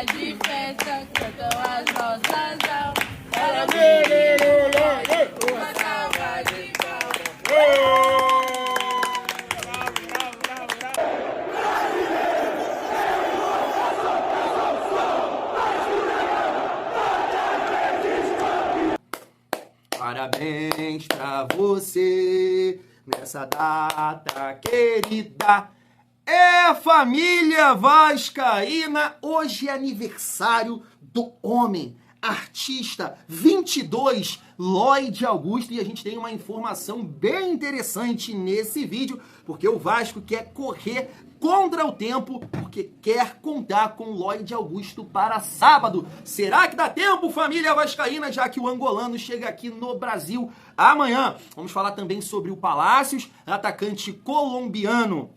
salva de festa, cantam as nossas almas. Uma salva de palmas. Parabéns pra você nessa data querida. É, família vascaína, hoje é aniversário do homem, artista 22, Lloyd Augusto, e a gente tem uma informação bem interessante nesse vídeo, porque o Vasco quer correr contra o tempo, porque quer contar com Lloyd Augusto para sábado. Será que dá tempo, família vascaína, já que o angolano chega aqui no Brasil amanhã? Vamos falar também sobre o Palácios, atacante colombiano,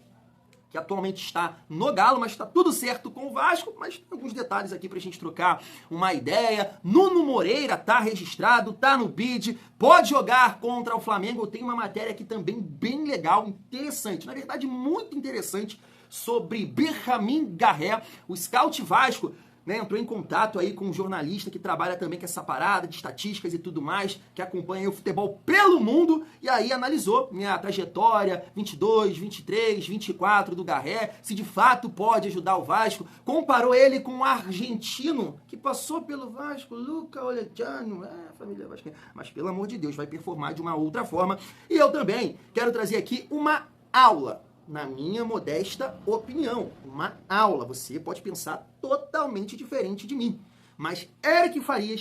que atualmente está no Galo, mas está tudo certo com o Vasco, mas tem alguns detalhes aqui pra gente trocar uma ideia. Nuno Moreira tá registrado, tá no bid, pode jogar contra o Flamengo. Tem uma matéria aqui também bem legal, interessante, na verdade muito interessante, sobre Benjamin Garré, o scout Vasco, né, entrou em contato aí com um jornalista que trabalha também com essa parada de estatísticas e tudo mais, que acompanha o futebol pelo mundo, e aí analisou, né, a trajetória 22, 23, 24 do Garré, se de fato pode ajudar o Vasco, comparou ele com um argentino que passou pelo Vasco, Luca Orellano, família vascaína, mas pelo amor de Deus, vai performar de uma outra forma. E eu também quero trazer aqui uma aula, na minha modesta opinião, uma aula. Você pode pensar totalmente diferente de mim. Mas Eric Faria,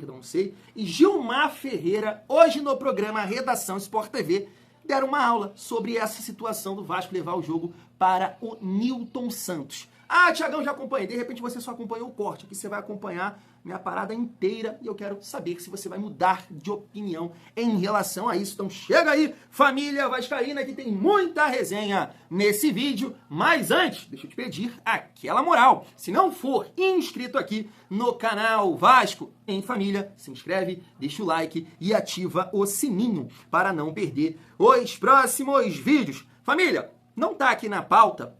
não sei, e Gilmar Ferreira, hoje no programa Redação Sport TV, deram uma aula sobre essa situação do Vasco levar o jogo para o Nilton Santos. Ah, Thiagão, já acompanhei. De repente você só acompanhou o corte. Aqui você vai acompanhar minha parada inteira e eu quero saber se você vai mudar de opinião em relação a isso. Então chega aí, família vascaína, que tem muita resenha nesse vídeo. Mas antes, deixa eu te pedir aquela moral. Se não for inscrito aqui no canal Vasco em Família, se inscreve, deixa o like e ativa o sininho para não perder os próximos vídeos. Família, não tá aqui na pauta,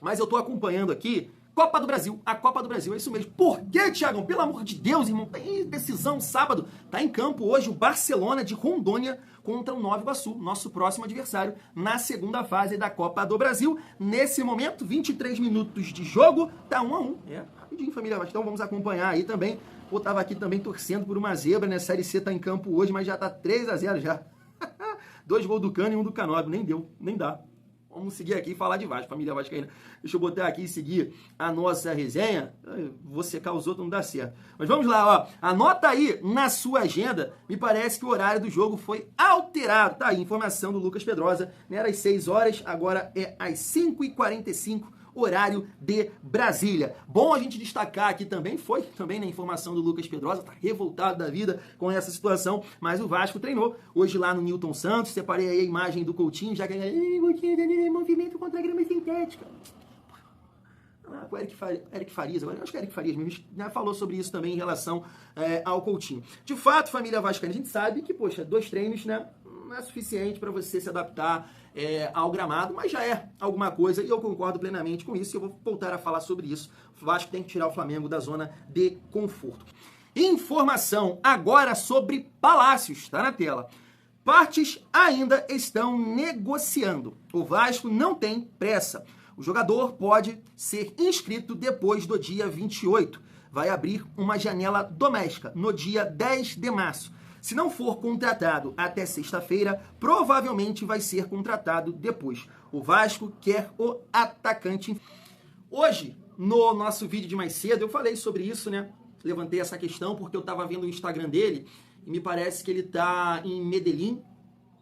mas eu tô acompanhando aqui Copa do Brasil. A Copa do Brasil, é isso mesmo. Por quê, Thiagão? Pelo amor de Deus, irmão. Tem decisão sábado. Tá em campo hoje o Barcelona de Rondônia contra o Nova Iguaçu, nosso próximo adversário, na segunda fase da Copa do Brasil. Nesse momento, 23 minutos de jogo, tá 1-1. É, rapidinho, família. Então vamos acompanhar aí também. Eu tava aqui também torcendo por uma zebra, né? A Série C tá em campo hoje, mas já tá 3-0 já. 2 gols do Cano e 1 do Canóbio. Nem deu, nem dá. Vamos seguir aqui e falar de Vasco, família vascaína. Deixa eu botar aqui e seguir a nossa resenha. Vou secar os outros, não dá certo. Mas vamos lá, ó. Anota aí na sua agenda. Me parece que o horário do jogo foi alterado. Tá aí, informação do Lucas Pedrosa. Né? Era às 6 horas, agora é às 5h45. Horário de Brasília. Bom a gente destacar aqui também, foi também na informação do Lucas Pedrosa, tá revoltado da vida com essa situação, mas o Vasco treinou hoje lá no Nilton Santos. Separei aí a imagem do Coutinho, já que Coutinho movimento contra a grama sintética. O Eric Farias, agora eu acho que é Eric Farias mesmo, já falou sobre isso também em relação ao Coutinho. De fato, família vascaína, a gente sabe que, poxa, 2 treinos, né, não é suficiente para você se adaptar ao gramado, mas já é alguma coisa e eu concordo plenamente com isso e eu vou voltar a falar sobre isso. O Vasco tem que tirar o Flamengo da zona de conforto. Informação agora sobre Palácios, tá na tela. Partes ainda estão negociando. O Vasco não tem pressa. O jogador pode ser inscrito depois do dia 28. Vai abrir uma janela doméstica no dia 10 de março. Se não for contratado até sexta-feira, provavelmente vai ser contratado depois. O Vasco quer o atacante. Hoje, no nosso vídeo de mais cedo, eu falei sobre isso, né? Levantei essa questão porque eu estava vendo o Instagram dele e me parece que ele está em Medellín,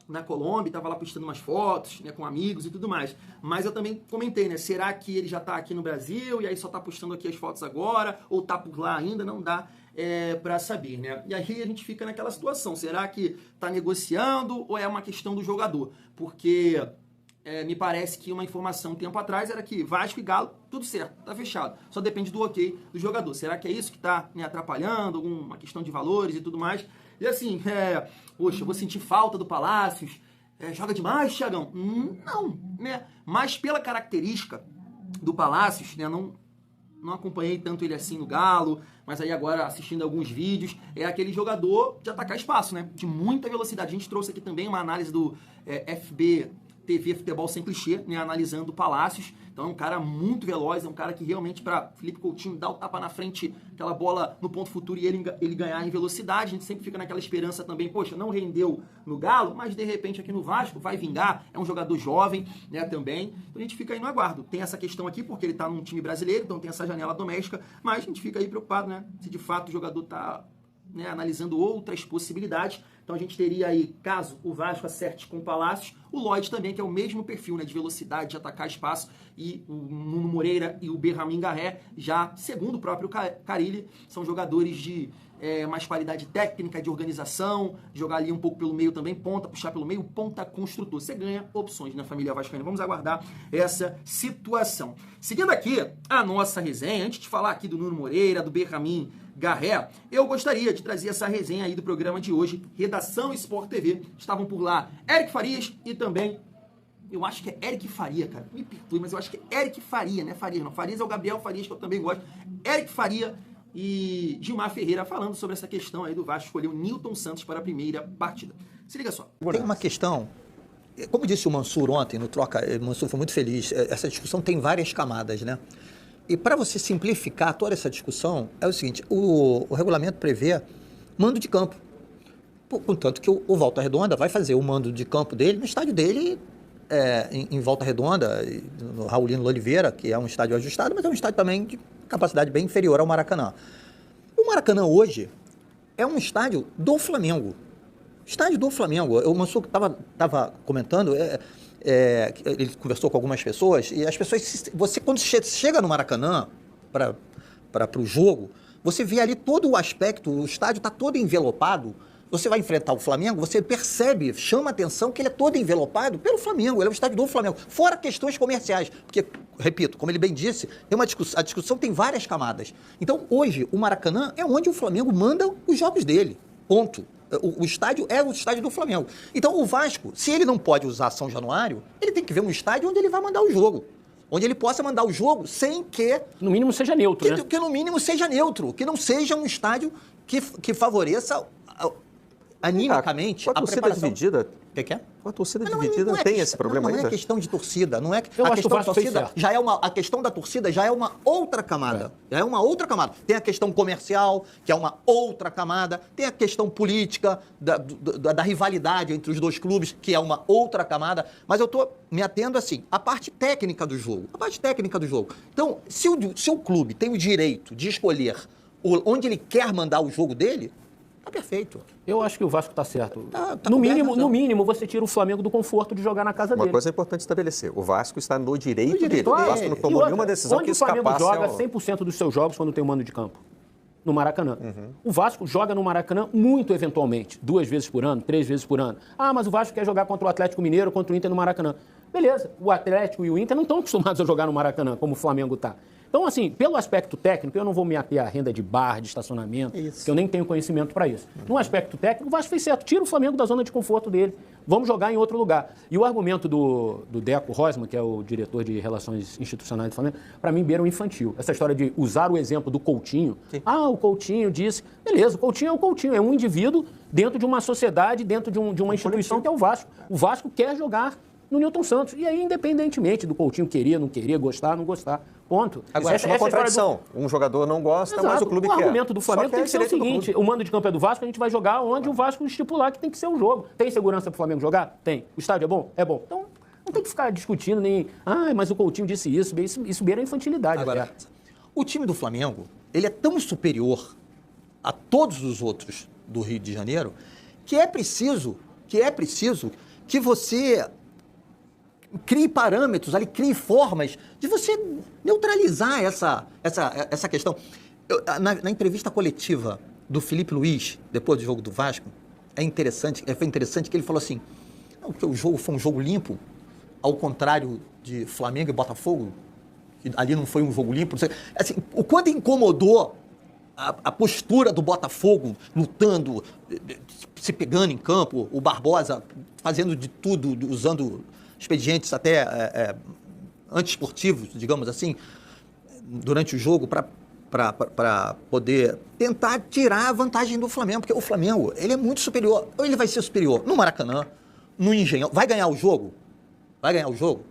na Colômbia, estava lá postando umas fotos, né, com amigos e tudo mais. Mas eu também comentei, né? Será que ele já está aqui no Brasil e aí só está postando aqui as fotos agora? Ou está por lá ainda? Não dá para saber, né? E aí a gente fica naquela situação. Será que está negociando ou é uma questão do jogador? Porque me parece que uma informação um tempo atrás era que Vasco e Galo, tudo certo, tá fechado. Só depende do ok do jogador. Será que é isso que está me atrapalhando? Alguma questão de valores e tudo mais? E assim, poxa, eu vou sentir falta do Palácios. Joga demais, Thiagão? Não, né? Mas pela característica do Palácios, né, não acompanhei tanto ele assim no Galo, mas aí agora assistindo alguns vídeos, é aquele jogador de atacar espaço, né? De muita velocidade. A gente trouxe aqui também uma análise do FB TV Futebol Sem Clichê, né? Analisando o Palácios. Então é um cara muito veloz, é um cara que realmente para Felipe Coutinho dar o tapa na frente, aquela bola no ponto futuro e ele ganhar em velocidade. A gente sempre fica naquela esperança também, poxa, não rendeu no Galo, mas de repente aqui no Vasco vai vingar, é um jogador jovem, né, também. Então a gente fica aí no aguardo. Tem essa questão aqui, porque ele tá num time brasileiro, então tem essa janela doméstica, mas a gente fica aí preocupado, né, se de fato o jogador tá, né, analisando outras possibilidades. Então a gente teria aí, caso o Vasco acerte com o Palácios, o Lloyd também, que é o mesmo perfil, né, de velocidade, de atacar espaço, e o Nuno Moreira e o Berramin Garré, já segundo o próprio Carille, são jogadores de mais qualidade técnica, de organização, jogar ali um pouco pelo meio também, ponta, puxar pelo meio, ponta construtor. Você ganha opções na família vascaína. Vamos aguardar essa situação. Seguindo aqui a nossa resenha, antes de falar aqui do Nuno Moreira, do Berramin Garré, eu gostaria de trazer essa resenha aí do programa de hoje, Redação Sport TV. Estavam por lá Eric Farias e também, eu acho que é Eric Faria, cara, me perdoe, mas eu acho que é Eric Faria, né? Farias não, Farias é o Gabriel Farias, que eu também gosto. Eric Faria e Gilmar Ferreira falando sobre essa questão aí do Vasco escolher o Nilton Santos para a primeira partida. Se liga só. Tem uma questão, como disse o Mansur ontem no Troca, o Mansur foi muito feliz, essa discussão tem várias camadas, né? E para você simplificar toda essa discussão, é o seguinte, o regulamento prevê mando de campo. Contanto que o Volta Redonda vai fazer o mando de campo dele no estádio dele, em Volta Redonda, no Raulino Oliveira, que é um estádio ajustado, mas é um estádio também de capacidade bem inferior ao Maracanã. O Maracanã hoje é um estádio do Flamengo. Estádio do Flamengo. O Mansur estava comentando, ele conversou com algumas pessoas, e as pessoas, você quando chega no Maracanã para o jogo, você vê ali todo o aspecto, o estádio está todo envelopado. Você vai enfrentar o Flamengo, você percebe, chama a atenção que ele é todo envelopado pelo Flamengo, ele é o estádio do Flamengo, fora questões comerciais, porque, repito, como ele bem disse, a discussão tem várias camadas. Então, hoje, o Maracanã é onde o Flamengo manda os jogos dele, ponto. O estádio é o estádio do Flamengo. Então, o Vasco, se ele não pode usar São Januário, ele tem que ver um estádio onde ele vai mandar o jogo. Onde ele possa mandar o jogo sem que... No mínimo seja neutro, né? Que no mínimo seja neutro, que não seja um estádio que favoreça... animicamente, a torcida dividida. O que é? A torcida dividida tem esse problema ainda? Não é questão de torcida, não é. Eu a acho questão que o da Vasco fez torcida certo. já é a questão da torcida já é uma outra camada. Já é uma outra camada. Tem a questão comercial, que é uma outra camada. Tem a questão política da rivalidade entre os dois clubes, que é uma outra camada. Mas eu estou me atendo assim, a parte técnica do jogo. A parte técnica do jogo. Então, se o clube tem o direito de escolher onde ele quer mandar o jogo dele, tá perfeito. Eu acho que o Vasco tá certo. Tá no coberto, mínimo, você tira o Flamengo do conforto de jogar na casa Uma dele. coisa é importante estabelecer. O Vasco está no direito dele. claro. O Vasco não E tomou outra, nenhuma decisão que onde o Flamengo escapasse joga ao... 100% dos seus jogos quando tem o mando de campo? No Maracanã. O Vasco joga no Maracanã muito eventualmente. 2 vezes por ano, 3 vezes por ano. Ah, mas o Vasco quer jogar contra o Atlético Mineiro, contra o Inter no Maracanã. Beleza, o Atlético e o Inter não estão acostumados a jogar no Maracanã, como o Flamengo está. Então, assim, pelo aspecto técnico, eu não vou me ater à renda de bar, de estacionamento, que eu nem tenho conhecimento para isso. No aspecto técnico, o Vasco fez certo. Tira o Flamengo da zona de conforto dele. Vamos jogar em outro lugar. E o argumento do Deco Rosman, que é o diretor de Relações Institucionais do Flamengo, para mim, beira um infantil. Essa história de usar o exemplo do Coutinho. Sim. Ah, o Coutinho disse... Beleza, o Coutinho é o Coutinho. É um indivíduo dentro de uma sociedade, dentro de uma instituição que é o Vasco. O Vasco quer jogar no Nilton Santos. E aí, independentemente do Coutinho querer, não querer, gostar, não gostar. Ponto. Agora, é uma contradição. Um jogador não gosta, Exato. mas o clube quer. O argumento do Flamengo tem que ser o seguinte: o mando de campo é do Vasco, a gente vai jogar onde o Vasco estipular que tem que ser o jogo. Tem segurança pro Flamengo jogar? Tem. O estádio é bom? É bom. Então, não tem que ficar discutindo nem... Ah, mas o Coutinho disse isso. Isso beira a infantilidade. Agora, o time do Flamengo, ele é tão superior a todos os outros do Rio de Janeiro que é preciso que você crie parâmetros, ali, crie formas de você neutralizar essa questão. Na entrevista coletiva do Felipe Luiz, depois do jogo do Vasco, foi interessante que ele falou assim, não, que o jogo foi um jogo limpo, ao contrário de Flamengo e Botafogo, que ali não foi um jogo limpo. Assim, o quanto incomodou a postura do Botafogo, lutando, se pegando em campo, o Barbosa fazendo de tudo, usando expedientes até antiesportivos, digamos assim, durante o jogo para poder tentar tirar a vantagem do Flamengo, porque o Flamengo ele é muito superior. Ou ele vai ser superior no Maracanã, no Engenhão. Vai ganhar o jogo? Vai ganhar o jogo?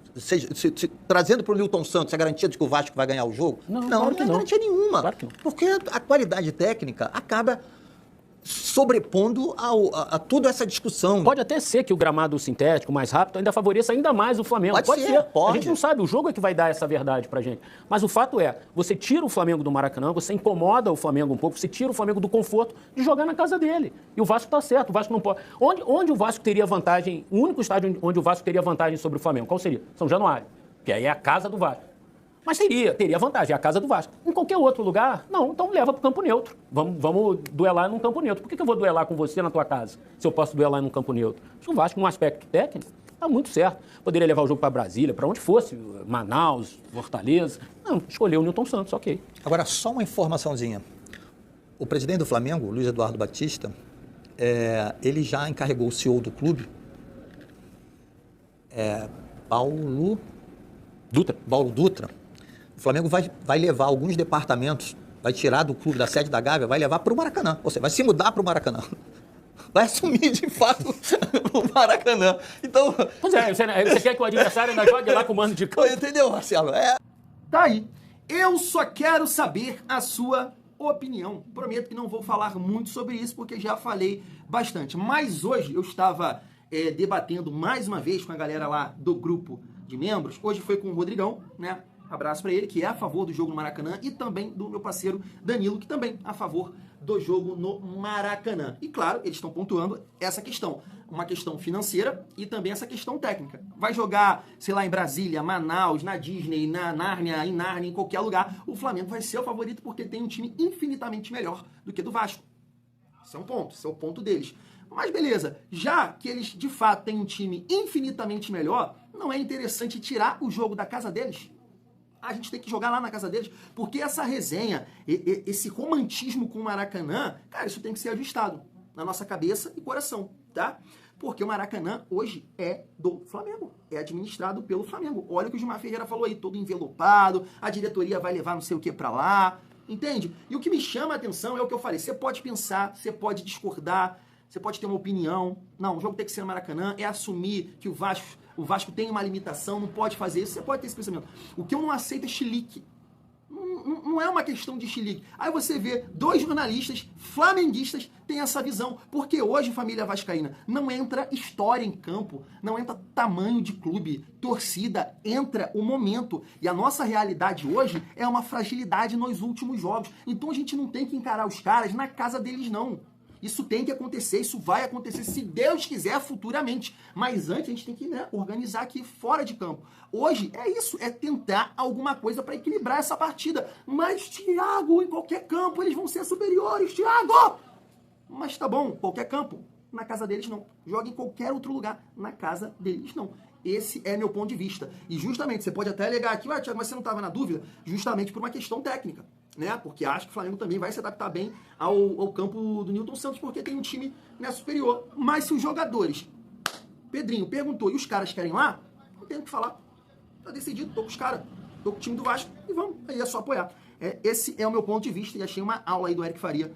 Trazendo para o Nilton Santos a garantia de que o Vasco vai ganhar o jogo? Não, não claro que é não. garantia nenhuma. Claro que não. Porque a qualidade técnica acaba sobrepondo a toda essa discussão. Pode até ser que o gramado sintético mais rápido ainda favoreça ainda mais o Flamengo. Pode ser, pode. A gente não sabe, o jogo é que vai dar essa verdade pra gente. Mas o fato é, você tira o Flamengo do Maracanã, você incomoda o Flamengo um pouco, você tira o Flamengo do conforto de jogar na casa dele. E o Vasco tá certo, o Vasco não pode. Onde o Vasco teria vantagem, o único estádio onde o Vasco teria vantagem sobre o Flamengo, qual seria? São Januário, que aí é a casa do Vasco. Mas teria vantagem, é a casa do Vasco. Em qualquer outro lugar, não, então leva para o campo neutro. Vamos duelar num campo neutro. Por que eu vou duelar com você na tua casa, se eu posso duelar num campo neutro? Acho que o Vasco, num aspecto técnico, está muito certo. Poderia levar o jogo para Brasília, para onde fosse, Manaus, Fortaleza. Não, escolheu o Nilton Santos, ok. Agora, só uma informaçãozinha. O presidente do Flamengo, Luiz Eduardo Batista, ele já encarregou o CEO do clube, Paulo Dutra. O Flamengo vai levar alguns departamentos, vai tirar do clube, da sede da Gávea, vai levar para o Maracanã. Ou seja, vai se mudar para o Maracanã. Vai assumir, de fato, o Maracanã. Então... Pois é, você quer que o adversário ainda jogue lá com o mando de campo? Entendeu, Marcelo? Tá aí. Eu só quero saber a sua opinião. Prometo que não vou falar muito sobre isso, porque já falei bastante. Mas hoje eu estava debatendo mais uma vez com a galera lá do grupo de membros. Hoje foi com o Rodrigão, né? Abraço para ele, que é a favor do jogo no Maracanã, e também do meu parceiro Danilo, que também é a favor do jogo no Maracanã. E claro, eles estão pontuando essa questão, uma questão financeira e também essa questão técnica. Vai jogar, sei lá, em Brasília, Manaus, na Disney, na Nárnia, em qualquer lugar, o Flamengo vai ser o favorito porque tem um time infinitamente melhor do que do Vasco. Esse é um ponto, esse é o ponto deles. Mas beleza, já que eles de fato têm um time infinitamente melhor, não é interessante tirar o jogo da casa deles? A gente tem que jogar lá na casa deles, porque essa resenha, esse romantismo com o Maracanã, cara, isso tem que ser ajustado na nossa cabeça e coração, tá? Porque o Maracanã hoje é do Flamengo, é administrado pelo Flamengo. Olha o que o Gilmar Ferreira falou aí, todo envelopado, a diretoria vai levar não sei o que pra lá, entende? E o que me chama a atenção é o que eu falei, você pode pensar, você pode discordar, você pode ter uma opinião, não, o jogo tem que ser no Maracanã, é assumir que o Vasco tem uma limitação, não pode fazer isso, você pode ter esse pensamento. O que eu não aceito é chilique. Não é uma questão de chilique. Aí você vê dois jornalistas flamenguistas têm essa visão. Porque hoje, família vascaína, não entra história em campo, não entra tamanho de clube, torcida, entra o momento. E a nossa realidade hoje é uma fragilidade nos últimos jogos. Então a gente não tem que encarar os caras na casa deles, não. Isso tem que acontecer, isso vai acontecer, se Deus quiser, futuramente. Mas antes a gente tem que organizar aqui fora de campo. Hoje é isso, é tentar alguma coisa para equilibrar essa partida. Mas, Thiago, em qualquer campo eles vão ser superiores, Thiago! Mas tá bom, qualquer campo, na casa deles não. Joga em qualquer outro lugar, na casa deles não. Esse é meu ponto de vista. E justamente, você pode até alegar aqui, Thiago, mas você não estava na dúvida? Justamente por uma questão técnica, né? Porque acho que o Flamengo também vai se adaptar bem ao campo do Nilton Santos, porque tem um time, né, superior. Mas se os jogadores... Pedrinho perguntou, e os caras querem lá? Não tenho o que falar. Tá decidido, tô com os caras. Tô com o time do Vasco e vamos. Aí é só apoiar. Esse é o meu ponto de vista e achei uma aula aí do Eric Faria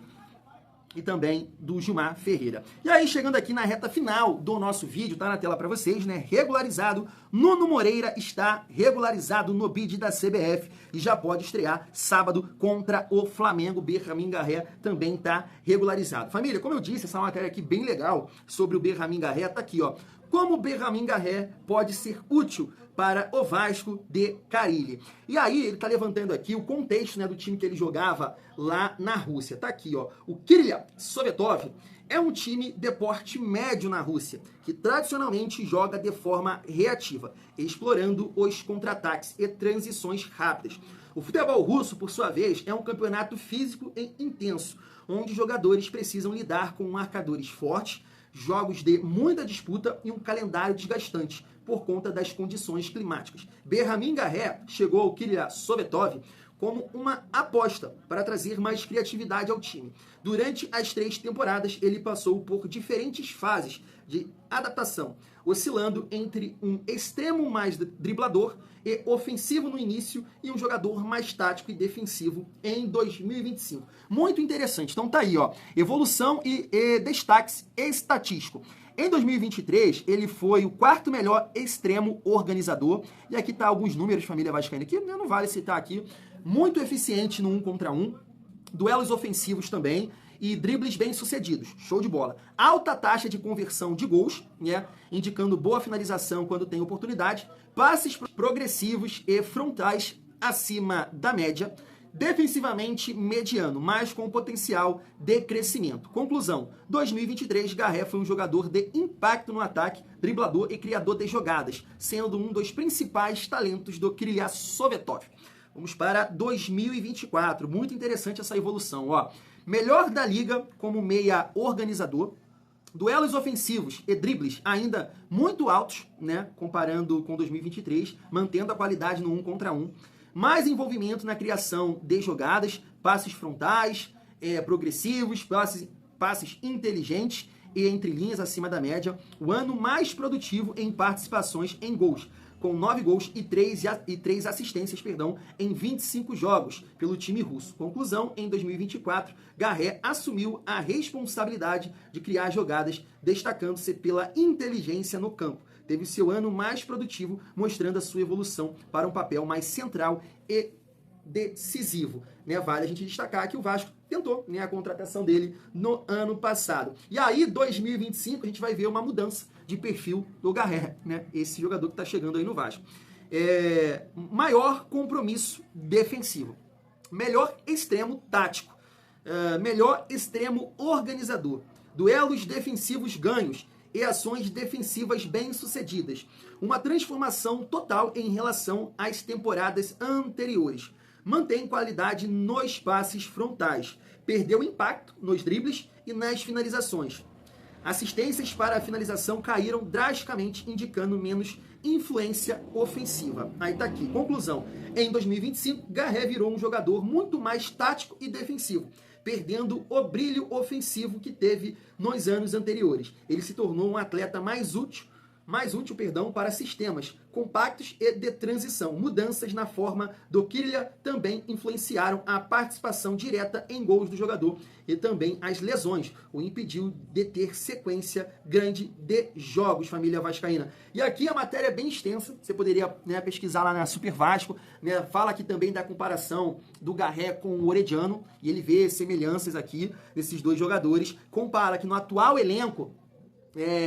e também do Gilmar Ferreira. E aí, chegando aqui na reta final do nosso vídeo, tá na tela para vocês, né? Regularizado, Nuno Moreira está regularizado no bid da CBF e já pode estrear sábado contra o Flamengo. Berramin Garré também tá regularizado. Família, como eu disse, essa matéria aqui bem legal sobre o Berramin Garré tá aqui, ó. Como o Berramin Garré pode ser útil para o Vasco de Carille. E aí, ele tá levantando aqui o contexto, né, do time que ele jogava lá na Rússia. Tá aqui, ó. O Krylia Sovetov é um time de porte médio na Rússia, que tradicionalmente joga de forma reativa, explorando os contra-ataques e transições rápidas. O futebol russo, por sua vez, é um campeonato físico e intenso, onde jogadores precisam lidar com marcadores fortes, jogos de muita disputa e um calendário desgastante por conta das condições climáticas. Berramin Garré chegou ao Krylia Sovetov como uma aposta para trazer mais criatividade ao time. Durante as 3 temporadas, ele passou por diferentes fases de adaptação, oscilando entre um extremo mais driblador e ofensivo no início e um jogador mais tático e defensivo em 2025. Muito interessante. Então tá aí, ó, evolução e destaques estatístico. Em 2023, ele foi o 4º melhor extremo organizador. E aqui tá alguns números, família vascaína, que não vale citar aqui. Muito eficiente no 1 contra 1. Duelos ofensivos também. E dribles bem-sucedidos. Show de bola. Alta taxa de conversão de gols, né? Indicando boa finalização quando tem oportunidade. Passes progressivos e frontais acima da média. Defensivamente mediano, mas com potencial de crescimento. Conclusão, 2023, Garré foi um jogador de impacto no ataque, driblador e criador de jogadas, sendo um dos principais talentos do Krylia Sovetov. Vamos para 2024, muito interessante essa evolução. Ó. Melhor da liga como meia organizador, duelos ofensivos e dribles ainda muito altos, né, comparando com 2023, mantendo a qualidade no 1 contra 1. Mais envolvimento na criação de jogadas, passes frontais, progressivos, passes inteligentes e entre linhas acima da média. O ano mais produtivo em participações em gols, com 9 gols e 3 assistências, em 25 jogos pelo time russo. Conclusão, em 2024, Garré assumiu a responsabilidade de criar jogadas, destacando-se pela inteligência no campo. Teve seu ano mais produtivo, mostrando a sua evolução para um papel mais central e decisivo. Né? Vale a gente destacar que o Vasco tentou, né, a contratação dele no ano passado. E aí, 2025, a gente vai ver uma mudança de perfil do Garré, né? Esse jogador que está chegando aí no Vasco. Maior compromisso defensivo. Melhor extremo tático. Melhor extremo organizador. Duelos defensivos ganhos e ações defensivas bem-sucedidas. Uma transformação total em relação às temporadas anteriores. Mantém qualidade nos passes frontais. Perdeu impacto nos dribles e nas finalizações. Assistências para a finalização caíram drasticamente, indicando menos influência ofensiva. Aí tá aqui. Conclusão. Em 2025, Garré virou um jogador muito mais tático e defensivo, perdendo o brilho ofensivo que teve nos anos anteriores. Ele se tornou um atleta mais útil para sistemas compactos e de transição. Mudanças na forma do Krylia também influenciaram a participação direta em gols do jogador e também as lesões o impediu de ter sequência grande de jogos, família vascaína. E aqui a matéria é bem extensa, você poderia, né, pesquisar lá na Super Vasco, né, fala aqui também da comparação do Garré com o Orediano, e ele vê semelhanças aqui desses dois jogadores, compara que no atual elenco,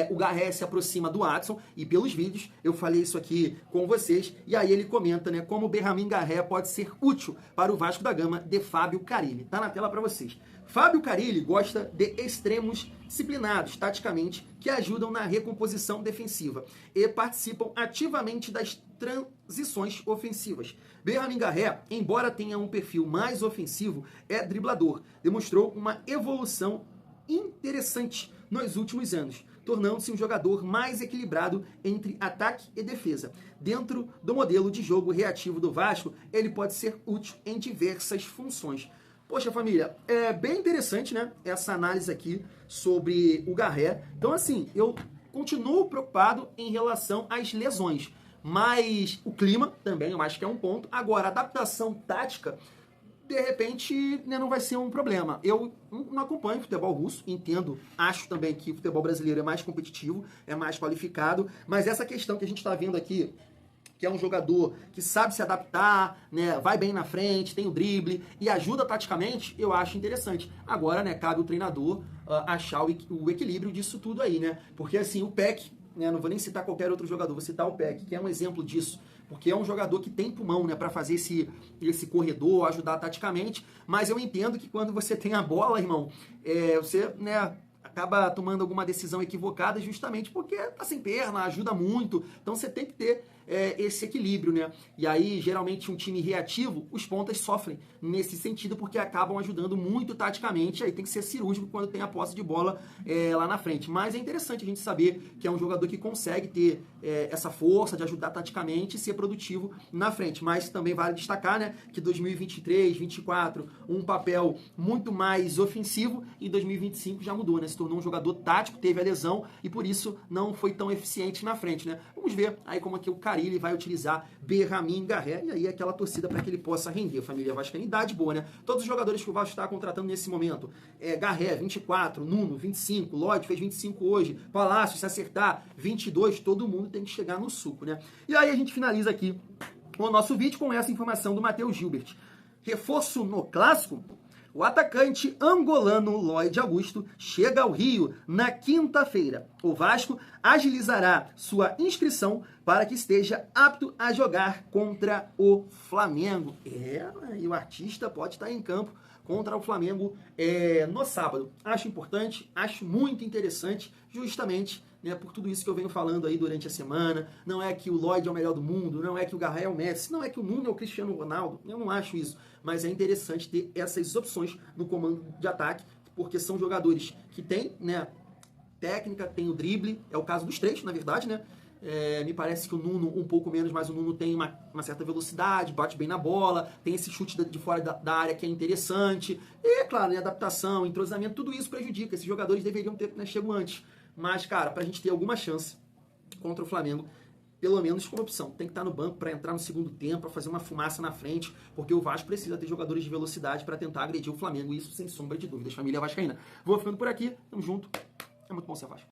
o Garré se aproxima do Adson, e pelos vídeos eu falei isso aqui com vocês, e aí ele comenta, né, como o Berramin Garré pode ser útil para o Vasco da Gama de Fábio Carille. Tá na tela para vocês. Fábio Carille gosta de extremos disciplinados, taticamente, que ajudam na recomposição defensiva e participam ativamente das transições ofensivas. Berramin Garré, embora tenha um perfil mais ofensivo, é driblador. Demonstrou uma evolução interessante nos últimos anos, tornando-se um jogador mais equilibrado entre ataque e defesa. Dentro do modelo de jogo reativo do Vasco, ele pode ser útil em diversas funções. Poxa, família, é bem interessante, né, essa análise aqui sobre o Garré. Então, assim, eu continuo preocupado em relação às lesões, mas o clima também eu acho que é um ponto. Agora, a adaptação tática, de repente, né, não vai ser um problema. Eu não acompanho futebol russo, entendo, acho também que o futebol brasileiro é mais competitivo, é mais qualificado, mas essa questão que a gente está vendo aqui, que é um jogador que sabe se adaptar, né, vai bem na frente, tem o drible e ajuda taticamente, eu acho interessante. Agora, né, cabe o treinador achar o equilíbrio disso tudo aí, né? Porque assim, o Peck, né, não vou nem citar qualquer outro jogador, vou citar o Peck, que é um exemplo disso, porque é um jogador que tem pulmão, né, para fazer esse corredor, ajudar taticamente, mas eu entendo que quando você tem a bola, irmão, você, né, acaba tomando alguma decisão equivocada justamente porque tá sem perna, ajuda muito, então você tem que ter esse equilíbrio, né? E aí, geralmente, um time reativo, os pontas sofrem nesse sentido, porque acabam ajudando muito taticamente, aí tem que ser cirúrgico quando tem a posse de bola lá na frente. Mas é interessante a gente saber que é um jogador que consegue ter essa força de ajudar taticamente e ser produtivo na frente. Mas também vale destacar, né, que 2023, 2024, um papel muito mais ofensivo, e 2025 já mudou, né? Se tornou um jogador tático, teve a lesão e por isso não foi tão eficiente na frente, né? Vamos ver aí como é que o Carille vai utilizar Berramin, Garré, e aí aquela torcida para que ele possa render. Família vascaína, idade boa, né? Todos os jogadores que o Vasco está contratando nesse momento, Garré, 24, Nuno, 25, Lodge fez 25 hoje, Palácio, se acertar, 22, todo mundo tem que chegar no suco, né? E aí a gente finaliza aqui o nosso vídeo com essa informação do Matheus Gilbert. Reforço no clássico? O atacante angolano Lloyd Augusto chega ao Rio na quinta-feira. O Vasco agilizará sua inscrição para que esteja apto a jogar contra o Flamengo. E o artista pode estar em campo contra o Flamengo no sábado. Acho importante, acho muito interessante, justamente, né, por tudo isso que eu venho falando aí durante a semana. Não é que o Lloyd é o melhor do mundo, não é que o Garré é o Messi, não é que o Nuno é o Cristiano Ronaldo, eu não acho isso. Mas é interessante ter essas opções no comando de ataque, porque são jogadores que têm, né, técnica, tem o drible, é o caso dos três, na verdade, né? Me parece que o Nuno um pouco menos, mas o Nuno tem uma certa velocidade, bate bem na bola, tem esse chute de fora da área que é interessante. E, é claro, né, adaptação, entrosamento, tudo isso prejudica. Esses jogadores deveriam ter, né, chego antes. Mas, cara, pra gente ter alguma chance contra o Flamengo, pelo menos como opção, tem que estar no banco para entrar no segundo tempo, para fazer uma fumaça na frente, porque o Vasco precisa ter jogadores de velocidade para tentar agredir o Flamengo, isso sem sombra de dúvidas. Família vascaína. Vou ficando por aqui, tamo junto. É muito bom ser Vasco.